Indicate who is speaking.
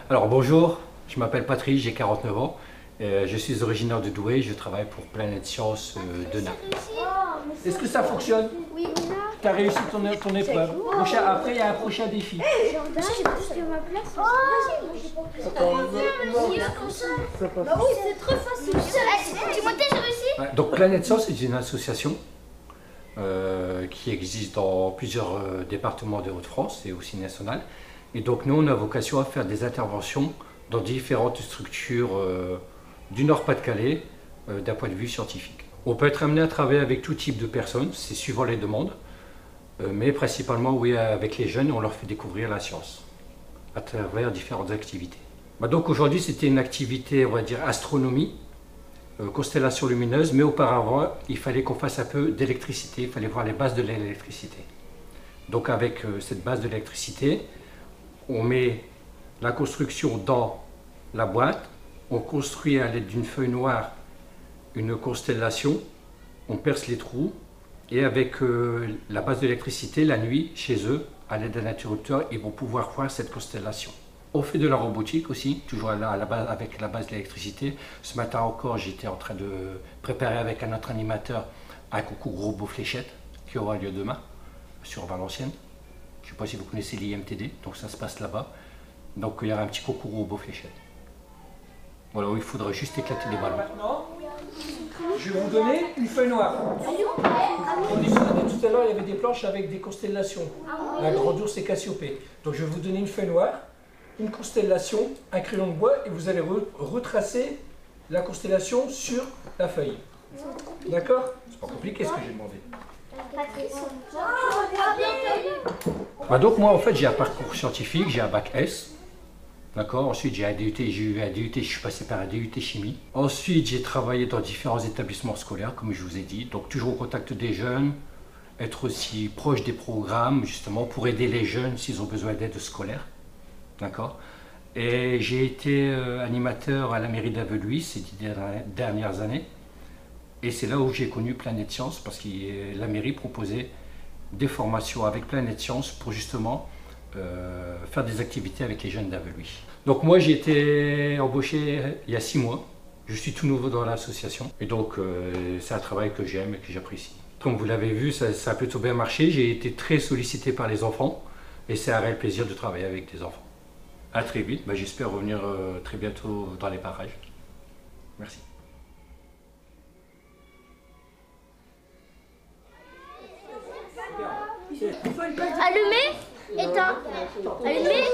Speaker 1: Alors bonjour, je m'appelle Patrice, j'ai 49 ans. Je suis originaire de Douai, je travaille pour Planète Science de Naples. Est-ce que ça fonctionne?
Speaker 2: Oui.
Speaker 1: Tu as réussi ton épreuve. Après, il y a un prochain défi.
Speaker 2: J'ai pris ma place. Bah oui, c'est trop facile. Tu m'as déjà réussi?
Speaker 1: Donc Planète Science est une association qui existe dans plusieurs départements de Hauts-de-France et aussi nationales. Et donc nous, on a vocation à faire des interventions dans différentes structures du Nord-Pas-de-Calais d'un point de vue scientifique. On peut être amené à travailler avec tout type de personnes, c'est suivant les demandes, mais principalement oui, avec les jeunes, on leur fait découvrir la science à travers différentes activités. Donc aujourd'hui, c'était une activité, on va dire, astronomie, constellation lumineuse, mais auparavant, il fallait qu'on fasse un peu d'électricité, il fallait voir les bases de l'électricité. Donc avec cette base de l'électricité, on met la construction dans la boîte, on construit à l'aide d'une feuille noire une constellation, on perce les trous et avec la base d'électricité, la nuit, chez eux, à l'aide d'un interrupteur, ils vont pouvoir voir cette constellation. On fait de la robotique aussi, toujours à la base, avec la base d'électricité. Ce matin encore, j'étais en train de préparer avec un autre animateur un concours robot fléchette qui aura lieu demain sur Valenciennes. Je ne sais pas si vous connaissez l'IMTD, donc ça se passe là-bas. Donc il y aura un petit concours robot fléchette. Voilà, il faudra juste éclater les ballons.
Speaker 3: Maintenant, je vais vous donner une feuille noire. On dit tout à l'heure, il y avait des planches avec des constellations. La Grande Ourse et Cassiopée. Donc je vais vous donner une feuille noire, une constellation, un crayon de bois et vous allez retracer la constellation sur la feuille. D'accord? C'est pas compliqué ce que j'ai demandé.
Speaker 1: Donc moi en fait j'ai un parcours scientifique, j'ai un bac S. D'accord. Ensuite j'ai eu un DUT, je suis passé par un DUT chimie. Ensuite j'ai travaillé dans différents établissements scolaires comme je vous ai dit. Donc toujours au contact des jeunes, être aussi proche des programmes justement pour aider les jeunes s'ils ont besoin d'aide scolaire. D'accord. Et j'ai été animateur à la mairie d'Aveluy ces 10 dernières années. Et c'est là où j'ai connu Planète Science parce que la mairie proposait des formations avec Planète Science pour justement faire des activités avec les jeunes d'Aveluy. Donc moi j'ai été embauché il y a 6 mois. Je suis tout nouveau dans l'association et donc c'est un travail que j'aime et que j'apprécie. Comme vous l'avez vu, ça a plutôt bien marché. J'ai été très sollicité par les enfants et c'est un réel plaisir de travailler avec des enfants. À très vite, j'espère revenir très bientôt dans les parages. Merci.
Speaker 2: Allumé, éteint. Allumé,